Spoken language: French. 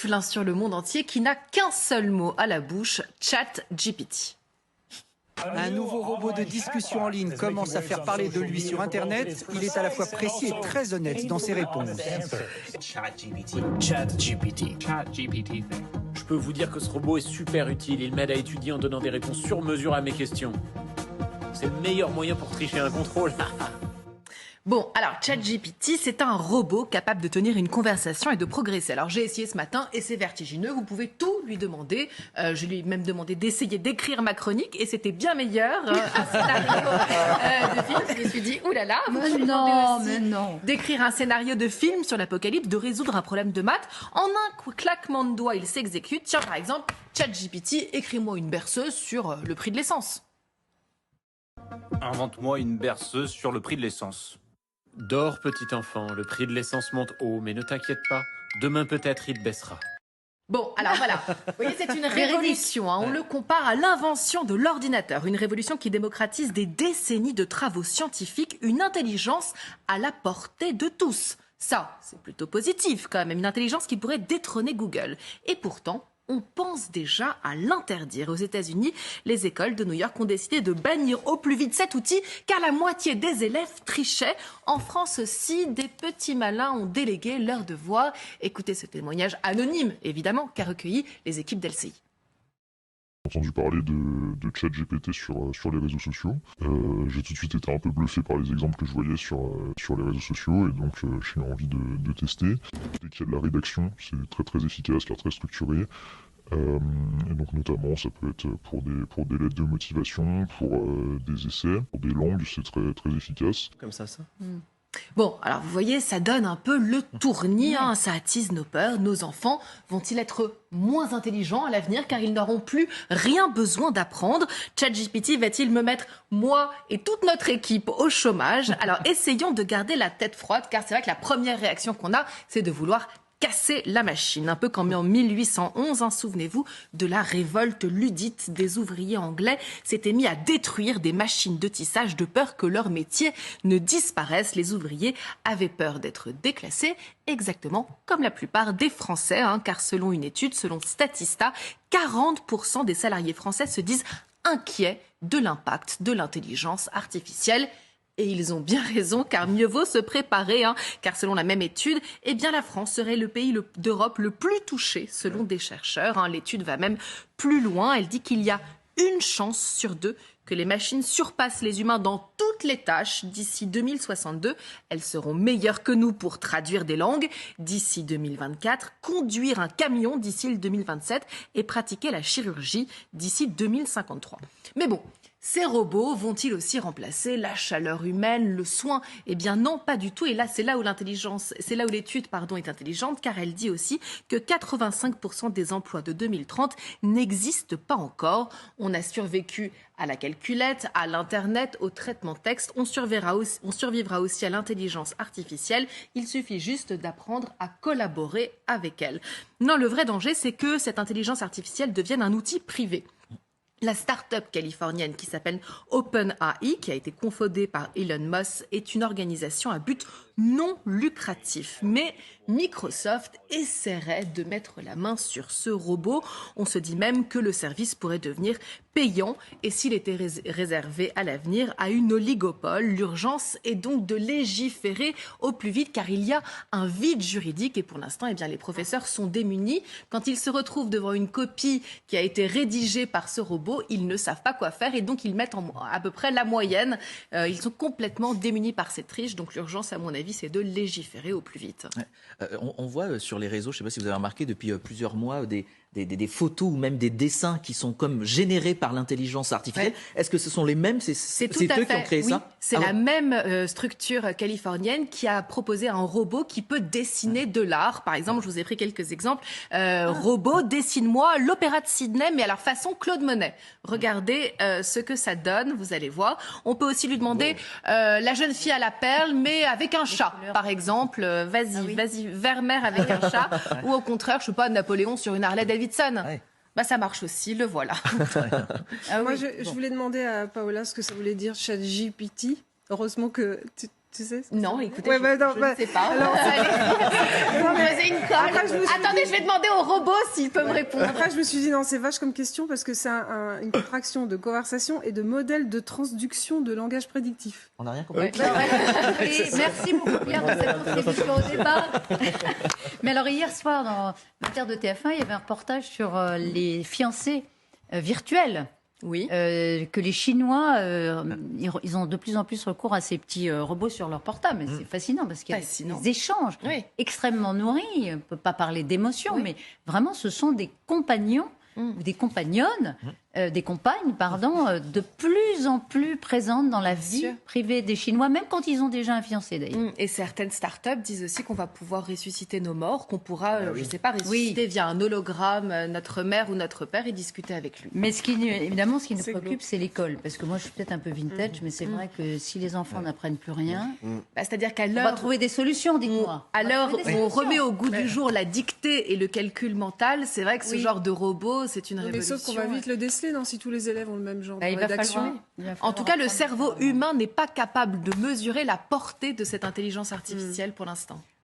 L'un sur le monde entier qui n'a qu'un seul mot à la bouche, ChatGPT. Un nouveau robot de discussion en ligne commence à faire parler de lui sur Internet. Il est à la fois précis et très honnête dans ses réponses. ChatGPT. Je peux vous dire que ce robot est super utile. Il m'aide à étudier en donnant des réponses sur mesure à mes questions. C'est le meilleur moyen pour tricher un contrôle. Bon, alors ChatGPT, c'est un robot capable de tenir une conversation et de progresser. Alors j'ai essayé ce matin et c'est vertigineux, vous pouvez tout lui demander. Je lui ai même demandé d'essayer d'écrire ma chronique et c'était bien meilleur. Un scénario de film, je me suis dit, oulala, mais non. D'écrire un scénario de film sur l'apocalypse, de résoudre un problème de maths. En un claquement de doigts, il s'exécute. Tiens, par exemple, ChatGPT, écris-moi une berceuse sur le prix de l'essence. Invente-moi une berceuse sur le prix de l'essence. Dors, petit enfant, le prix de l'essence monte haut, mais ne t'inquiète pas, demain peut-être il baissera. Bon, alors voilà, vous voyez, c'est une révolution, hein. On le compare à l'invention de l'ordinateur, une révolution qui démocratise des décennies de travaux scientifiques, une intelligence à la portée de tous. Ça, c'est plutôt positif quand même, une intelligence qui pourrait détrôner Google. Et pourtant, on pense déjà à l'interdire. Aux États-Unis, les écoles de New York ont décidé de bannir au plus vite cet outil car la moitié des élèves trichaient. En France aussi, des petits malins ont délégué leur devoir. Écoutez ce témoignage anonyme, évidemment, qu'a recueilli les équipes d'LCI. J'ai entendu parler de ChatGPT sur les réseaux sociaux. J'ai tout de suite été un peu bluffé par les exemples que je voyais sur les réseaux sociaux et donc j'ai eu envie de tester. Dès qu'il y a de la rédaction, c'est très très efficace car très structuré. Et donc notamment ça peut être pour des lettres de motivation, pour des essais, pour des langues, c'est très très efficace. Comme ça. Bon, alors vous voyez, ça donne un peu le tournis, hein, ça attise nos peurs. Nos enfants vont-ils être moins intelligents à l'avenir car ils n'auront plus rien besoin d'apprendre? ChatGPT va-t-il me mettre, moi et toute notre équipe, au chômage? Alors essayons de garder la tête froide car c'est vrai que la première réaction qu'on a, c'est de vouloir casser la machine. Un peu comme en 1811, hein, souvenez-vous de la révolte luddite des ouvriers anglais s'étaient mis à détruire des machines de tissage de peur que leur métier ne disparaisse. Les ouvriers avaient peur d'être déclassés, exactement comme la plupart des Français, hein, car selon une étude, selon Statista, 40% des salariés français se disent inquiets de l'impact de l'intelligence artificielle. Et ils ont bien raison, car mieux vaut se préparer, hein, car selon la même étude, eh bien la France serait le pays d'Europe le plus touché, selon des chercheurs. Hein. L'étude va même plus loin, elle dit qu'il y a une chance sur deux que les machines surpassent les humains dans toutes les tâches. D'ici 2062, elles seront meilleures que nous pour traduire des langues. D'ici 2024, conduire un camion d'ici le 2027 et pratiquer la chirurgie d'ici 2053. Mais bon, ces robots vont-ils aussi remplacer la chaleur humaine, le soin? Eh bien non, pas du tout. Et là, c'est là où l'étude est intelligente, car elle dit aussi que 85% des emplois de 2030 n'existent pas encore. On a survécu à la calculette, à l'Internet, au traitement de texte. On survivra aussi à l'intelligence artificielle. Il suffit juste d'apprendre à collaborer avec elle. Non, le vrai danger, c'est que cette intelligence artificielle devienne un outil privé. La start-up californienne qui s'appelle OpenAI, qui a été confondée par Elon Musk, est une organisation à but non lucratif. Mais Microsoft essaierait de mettre la main sur ce robot. On se dit même que le service pourrait devenir payant et s'il était réservé à l'avenir à une oligopole. L'urgence est donc de légiférer au plus vite car il y a un vide juridique et pour l'instant, eh bien, les professeurs sont démunis. Quand ils se retrouvent devant une copie qui a été rédigée par ce robot, ils ne savent pas quoi faire et donc ils mettent à peu près la moyenne. Ils sont complètement démunis par cette triche. Donc l'urgence, à mon avis, c'est de légiférer au plus vite. Ouais. On voit sur les réseaux, je ne sais pas si vous avez remarqué, depuis plusieurs mois, des photos ou même des dessins qui sont comme générés par l'intelligence artificielle. Ouais. Est-ce que ce sont les mêmes? C'est eux qui ont créé ça? C'est la même structure californienne qui a proposé un robot qui peut dessiner de l'art. Par exemple, je vous ai pris quelques exemples. Robot, dessine-moi l'opéra de Sydney, mais à leur façon Claude Monet. Regardez ce que ça donne, vous allez voir. On peut aussi lui demander la jeune fille à la perle, mais avec un chat, par exemple. Vas-y, Vermeer avec un chat. Ou au contraire, je sais pas, Napoléon sur une Harley Davidson. Ouais. Bah, ça marche aussi, le voilà. Moi, je voulais demander à Paola ce que ça voulait dire ChatGPT. Heureusement que Tu sais Non, écoutez, ouais, je ne sais pas. Alors, posez une colle. Attendez, je vais demander au robot s'il peut me répondre. Après, je me suis dit, non, c'est vache comme question parce que c'est une contraction de conversation et de modèle de transduction de langage prédictif. On n'a rien compris. Merci beaucoup, Pierre, de cette contribution au débat. Mais alors, hier soir, dans le Terre de TF1, il y avait un reportage sur les fiancés virtuels. Oui. Que les Chinois, ils ont de plus en plus recours à ces petits robots sur leur portable. C'est fascinant parce qu'il y a des échanges extrêmement nourris. On ne peut pas parler d'émotion, mais vraiment, ce sont des compagnons ou des compagnonnes, des compagnes, pardon, de plus en plus présentes dans la vie privée des Chinois, même quand ils ont déjà un fiancé d'ailleurs. Et certaines startups disent aussi qu'on va pouvoir ressusciter nos morts, qu'on pourra, je ne sais pas, ressusciter via un hologramme notre mère ou notre père et discuter avec lui. Mais évidemment, ce qui nous préoccupe, c'est l'école. Parce que moi, je suis peut-être un peu vintage, mais c'est vrai que si les enfants n'apprennent plus rien, c'est-à-dire qu'à on l'heure... va trouver des solutions, dites-moi. À l'heure où on remet au goût du jour la dictée et le calcul mental, c'est vrai que ce genre de robot, c'est une révolution. Mais sauf qu'on va vite le déceler, non, si tous les élèves ont le même genre de rédaction. En tout cas, le cerveau humain n'est pas capable de mesurer la portée de cette intelligence artificielle pour l'instant.